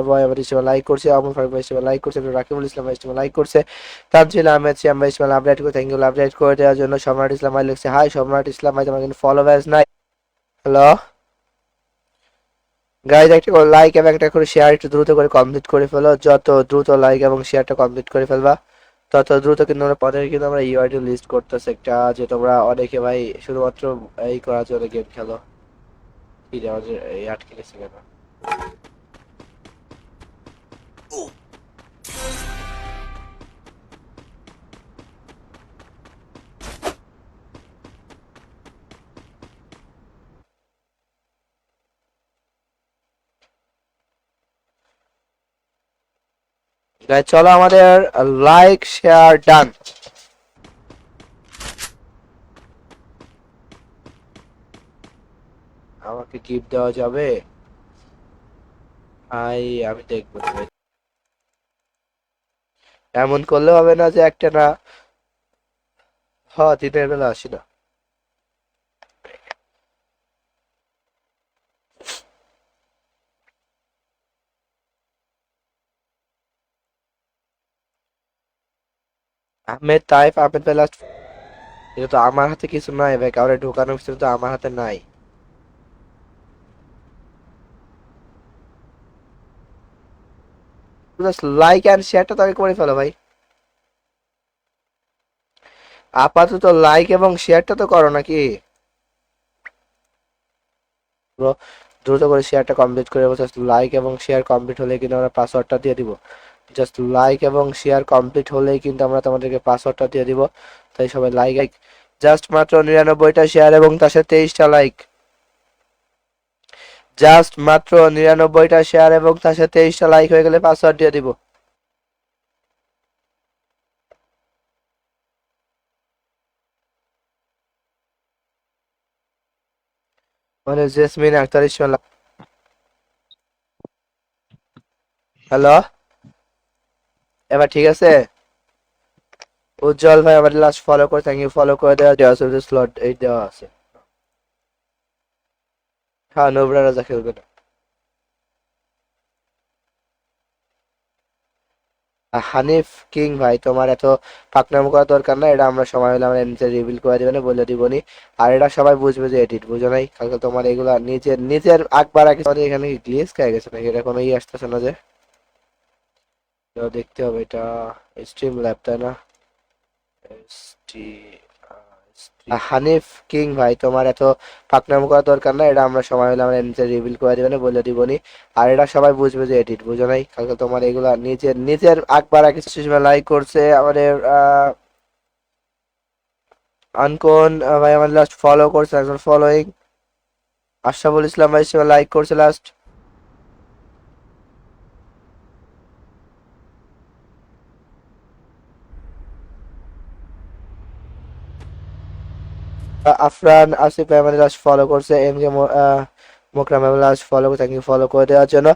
বয় আমার ইসলাম লাইক করছে, আমর ফারুক ভাই ইসলাম লাইক করছে, রাকিবুল ইসলাম ভাই ইসলাম লাইক করছে, তানজিল আহমেদ শ্যাম ভাই ইসলাম আপডেট করে থ্যাংক ইউ আপডেট করে দেওয়ার জন্য। সম্রাট ইসলাম ভাই লিখছে হাই সম্রাট ইসলাম ভাই, তোমার কিন্তু ফলো ব্যাস নাই। হ্যালো গাইজ, একটা করে লাইক এবং একটা করে শেয়ার একটু দ্রুত করে কমপ্লিট করে ফেলো। যত দ্রুত লাইক এবং শেয়ারটা কমপ্লিট করে ফেলবা তত দ্রুত কিন্তু আমরা পরে কিন্তু আমরা ইউআইডি লিস্ট করতেছি একটা, যে তোমরা অনেকে ভাই শুধুমাত্র এই করার জন্য গেম খেলো। কি রে আমাদের এই আটকে গেছে কেন? গাইজ চলো আমাদের লাইক শেয়ার ডান। আমাকে গিফট দেওয়া যাবে? আমি দেখবো। এমন করলে হবে না যে একটা না, হ্যাঁ দিনের বেলা আসি না। আহমেদ তাইফ আহমেদ ভাই লাস্ট। এটা তো আমার হাতে কিছু নাই ভাই, কাউরে ঢোকানোর কিছু তো আমার হাতে নাই। লাইক এন্ড শেয়ারটা তো আগে করে ফেলো ভাই, আপাতত লাইক এবং শেয়ারটা তো করো নাকি ব্রো। দ্রুত করে শেয়ারটা কমপ্লিট করে জাস্ট লাইক এবং শেয়ার কমপ্লিট হলে কিন্তু আমরা পাসওয়ার্ডটা দিয়ে দিব। জাস্ট লাইক এবং শেয়ার কমপ্লিট হলেই কিন্তু আমরা তোমাদেরকে পাসওয়ার্ডটা দিয়ে দিব। তাই সবাই লাইক, জাস্ট মাত্র 99টা শেয়ার এবং তার সাথে 23টা লাইক, জাস্ট মাত্র 99টা শেয়ার এবং তার সাথে 23টা লাইক হয়ে গেলে পাসওয়ার্ড দিয়ে দিব। মানে জেসমিন আক্তার ইসমাইল। হ্যালো, এবার ঠিক আছে? উজ্জ্বল ভাই আমাদের লাস্ট ফলো করে থ্যাংক ইউ, ফলো করে দেওয়া আছে, স্লট এই দেওয়া আছে। হ্যাঁ নোবরা রাজা খেলবে না। হানিফ কিং ভাই তোমার এত পাকনামো করার দরকার না, এটা আমরা সময় হলে আমরা নিজে রিভিল করে দিবেন, বলে দিবনি। আর এটা সবাই বুঝবে যে এডিট, বুঝো নাই? কালকে তোমার এগুলা নিজের নিজের আকবার আগে তোমাদের এখানে গ্লিচ খেয়ে গেছে নাকি? এটা কোনো আসতেছে না যে, দেখতে হবে এটা। স্ট্রিম ল্যাব তাই না? হানিফ কিং ভাই তোমার এত পাকনামো করার দরকার না, এটা আমরা সময় হলে আমরা নিজে রিভিল করে দিবেন, বলে দিবনি। আর এটা সবাই বুঝবে যে এডিট, বুঝো নাই? কালকে তোমার এগুলা নিজের নিজের আকবার আগে লাইক করছে আমাদের আনকোন ভাই আমাদের লাস্ট ফলো করছে, একজন ফলোইং আশরাফুল ইসলাম ভাই লাইক করছে লাস্ট। আফরান আসিফ ভাই আমাদের লাস্ট ফলো করছে, এম কে মোকরাম ভাই লাস্ট ফলো করে থ্যাংক ইউ, ফলো করে দেওয়ার জন্য।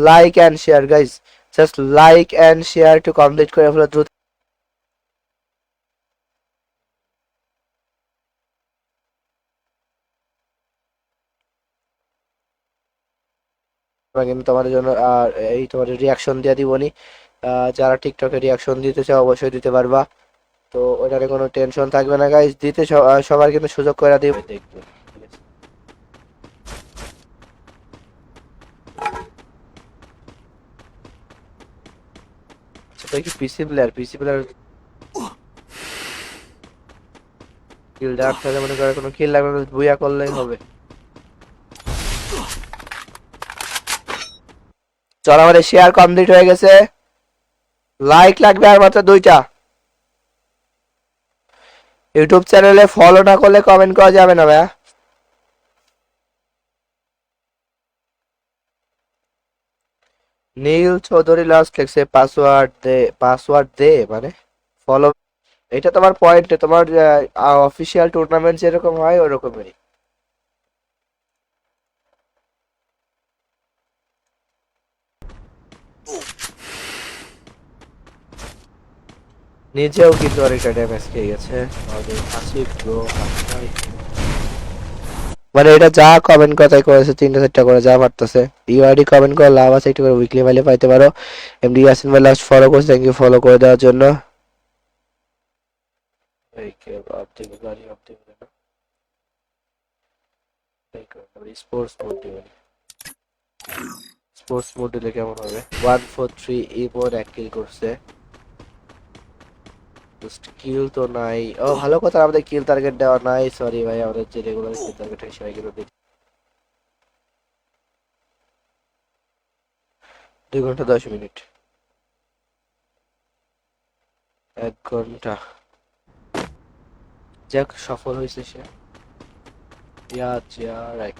Like and share guys, just like and share to complete করে ফেলো দ্রুত। আমরা কিন্তু তোমাদের জন্য আর এই তোমাদের রিয়াকশন দিয়ে দিবনি। যারা টিকটকে রিয়াকশন দিতে চাও অবশ্যই দিতে পারবা, তো ওটারে কোনো টেনশন থাকবে না গাইজ, দিতে সবার কিন্তু সুযোগ করে দিব। দেখবে সেটা কি পিসি প্লেয়ার? পিসি প্লেয়ার কিল ডাক তাহলে মনে করে কোনো কিল লাগবে না, বুয়া করলেই হবে। চলো আমাদের শেয়ার কমপ্লিট হয়ে গেছে, লাইক লাগবে আর মাত্র 2টা। ইউটিউব চ্যানেলে ফলো না করলে কমেন্ট করা যাবে না ভাইয়া। নীল চৌধুরী লাস্ট লিখছে পাসওয়ার্ড দে, পাসওয়ার্ড দে মানে ফলো। এটা তোমার পয়েন্টে তোমার অফিসিয়াল টুর্নামেন্ট যেরকম হয় ওরকমই। নিজেও কিন্তু অনেকটা ড্যামেজ খেয়ে গেছে আমাদের আসিফ ব্রো। মানে এটা যা কমেন্ট কথাই করেছে 3টা 4টা করে যা পারতেছে। ইউআইডি কমেন্ট করে লাভ আছে, একটু করে উইকলি ভ্যালু পাইতে পারো। এমডি ইয়াসিন ভাই লাস্ট ফলো করছে, থ্যাংক ইউ ফলো করে দেওয়ার জন্য। এই কে বাপ থেকে গাড়ি আপ থেকে না, এই করে স্পোর্টস মোড দিবেন। স্পোর্টস মোড দিলে কেমন হবে? 143 ইমোর এক কিল করছে। কিল তো নাই। ও ভালো কথা, আমাদের কিল টার্গেট দেওয়া নাই, সরি ভাই, আমাদের যে রেগুলার কিল টার্গেট হয় সেটা কিন্তু 2 ঘন্টা 10 মিনিট, 1 ঘন্টা। যাক সফল হয়েছে সে। ইয়ার এক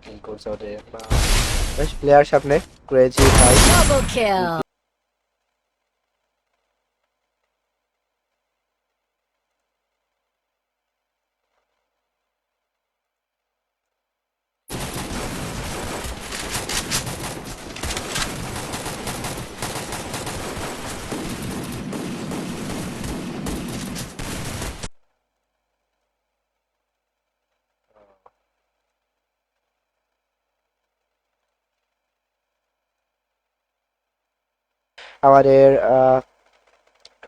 কিল করছে আমাদের বেশ প্লেয়ার সামনে ক্রেজি ভাই। Double kill. আমাদের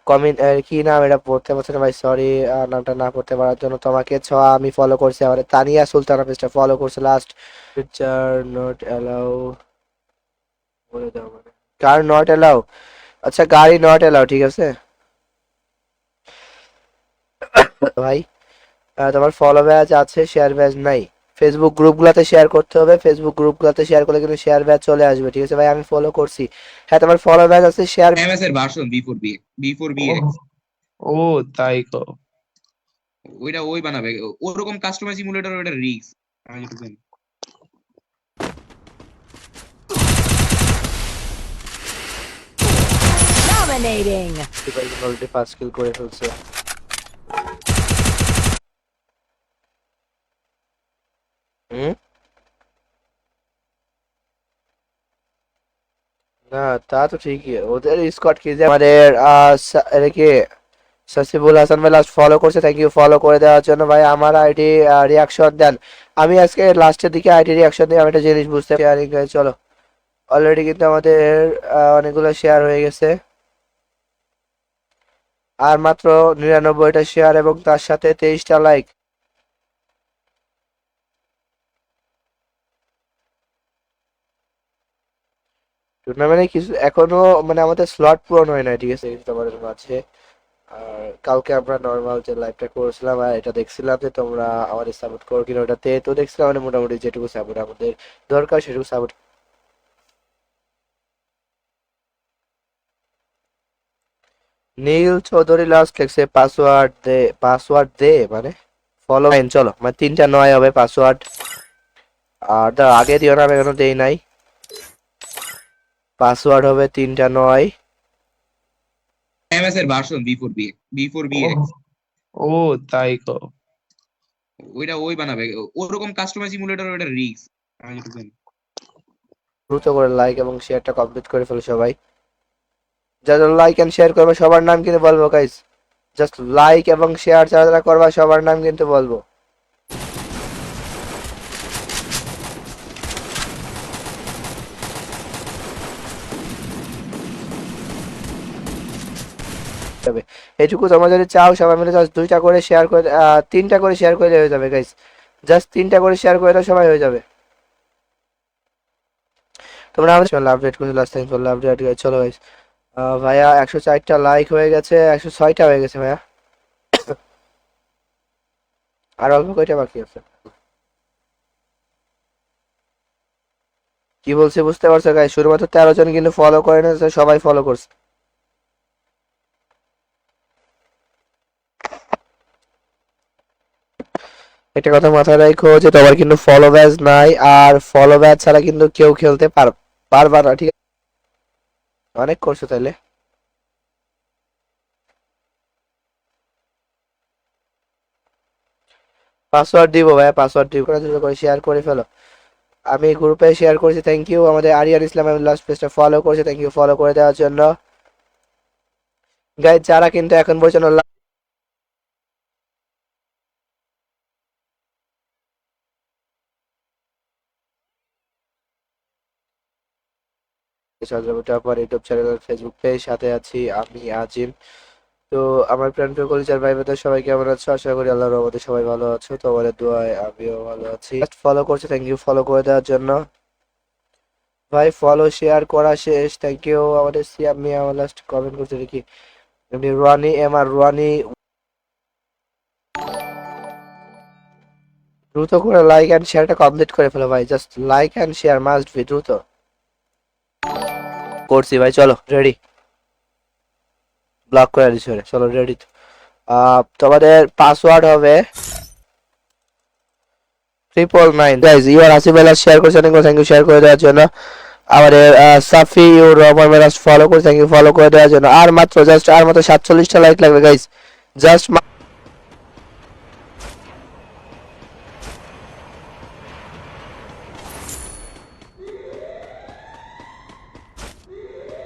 কমেন্ট কি নাম এটা পড়তে পারছি না ভাই, সরি। নামটা না পড়তে পারার জন্য তোমাকে আমি ফলো করছি। আমাদের তানিয়া সুলতানা পেজটা ফলো করছে লাস্ট। পিকচার নট অ্যালাউ বলে দাও মানে কার নট অ্যালাউ? আচ্ছা গাড়ি নট অ্যালাউ, ঠিক আছে ভাই। তোমার ফলো ব্যাচ আছে, শেয়ার ব্যাচ নাই। ফেসবুক গ্রুপগুলোতে শেয়ার করতে হবে, ফেসবুক গ্রুপগুলোতে শেয়ার করলে কিন্তু শেয়ার ব্যাচ চলে আসবে, ঠিক আছে ভাই। আমি ফলো করছি। হ্যাঁ তোমার ফলো ব্যাচ আছে, শেয়ার এমএস এর ভার্সন বি4বি ও ও তাই তো। ওইটা ওই বানাবে ওরকম কাস্টমার সিমুলেটর, ওইটা রিস্ক আমি যেটুকু জানি। Dominating. অলরেডি 5 কিল করে ফেলছে। হুম, না তা তো ঠিকই, ওদের স্কোয়াড কি যে আমাদের এটা কি সাসিবুল হাসান ভাই লাস্ট ফলো করছে, থ্যাংক ইউ ফলো করে দেওয়ার জন্য ভাই। আমার আইডি রিয়াকশন দেন। আমি আজকে লাস্টের দিকে আইডি রিয়াকশন দিই, আমি একটা জিনিস বুঝতে শেয়ারিং। চলো অলরেডি কিন্তু আমাদের অনেকগুলো শেয়ার হয়ে গেছে, আর মাত্র 99টা শেয়ার এবং তার সাথে 23টা লাইক। টুর্নামেন্টে কিছু এখনো মানে আমাদের স্লট পূরণ হয় না, ঠিক আছে, তোমাদের মাঝে। আর কালকে আমরা নর্মাল যে লাইভটা করেছিলাম আর এটা দেখছিলাম যে তোমরা আমাদের সাপোর্ট করো কিনা, ওটাতে তো দেখছিলাম মানে মোটামুটি যেটুকু সাপোর্ট আমাদের দরকার সেটুকু সাপোর্ট। নীল চৌধুরী লাস্ট লিখছে পাসওয়ার্ড দে মানে ফলো চলো মানে 3টা 9 হবে পাসওয়ার্ড। আর তার আগে দিও না, আমি এখনো দেই নাই। পাসওয়ার্ড হবে 3টা 9। এমএস এর ভার্সন বি4বি ও তাই তো। ওইটা ওই বানাবে ওরকম কাস্টমার সিমুলেটর, ওইটা রিস্ক আমি যেটুকু জানি। দ্রুত করে লাইক এবং শেয়ারটা কমপ্লিট করে ফেলো সবাই। যারা লাইক এন্ড শেয়ার করবে সবার নাম কিন্তু বলবো গাইস। জাস্ট লাইক এবং শেয়ার যারা যারা করবা সবার নাম কিন্তু বলবো। তবে এইটুকু তোমরা যদি চাও সবাই মিলে জাস্ট 2টা করে শেয়ার করে 3টা করে শেয়ার করলে হয়ে যাবে গাইস। জাস্ট 3টা করে শেয়ার করে দাও, সবাই হয়ে যাবে। তোমরা আমাদের চ্যানেল আপডেট করে লাস্ট টাইম চলো আপডেট। চলো গাইস, ভাইয়া 104টা লাইক হয়ে গেছে, 106টা হয়ে গেছে ভাইয়া। আর অল্প কয়টা বাকি আছে? কি বলছি বুঝতে পারছো গাইস? শুধুমাত্র 13 জন কিন্তু ফলো করে না, সবাই ফলো করছে। একটা কথা মাথায় রাখো যে তোমার কিন্তু ফলো ব্যাচ নাই, আর ফলো ব্যাচ ছাড়া কিন্তু কেউ খেলতে পারবা না, ঠিক আছে? অনেক করছো তাইলে। পাসওয়ার্ড দিব ভাইয়া, পাসওয়ার্ড দিব করে শেয়ার করে ফেলো। আমি গ্রুপে শেয়ার করেছি, থ্যাংক ইউ। আমাদের আরিয়ান ইসলাম লাস্ট পেজটা ফলো করেছে, থ্যাংক ইউ ফলো করে দেওয়ার জন্য। গাইজ যারা কিন্তু এখন পর্যন্ত আমার ইউটিউব চ্যানেল ফেসবুক পেজ, সাথে আছি আমি আজিম। তো আমার ফ্রেন্ড কলিজার ভাই বোনেরা সবাই কেমন আছো? আশা করি আল্লাহর রহমতে সবাই ভালো আছো। তোমাদের দোয়ায় আমিও ভালো আছি। ফলো করছো, থ্যাংক ইউ ফলো করে দেওয়ার জন্য ভাই। ফলো শেয়ার করা শেষ, থ্যাংক ইউ। আমাদের সিয়াম মিয়া আমার লাস্ট কমেন্ট করছে দেখি, এমনি রুয়ানি এমআর রুয়ানি। দ্রুত করে লাইক এন্ড শেয়ারটা কমপ্লিট করে ফেলো ভাই, just like and share must be. দ্রুত করছি ভাই, চলো রেডি। ব্লক করে দিচ্ছি, চলো রেডি। তোমাদের পাসওয়ার্ড হবে 999 guys. Your Asif Al share করছেন, থ্যাংক ইউ শেয়ার করে দেওয়ার জন্য। আমাদের সাফি ইউর রহমান মেরাজ ফলো করে, থ্যাংক ইউ ফলো করে দেওয়ার জন্য। আর মাত্র 47টা লাইক লাগবে গাইজ, জাস্ট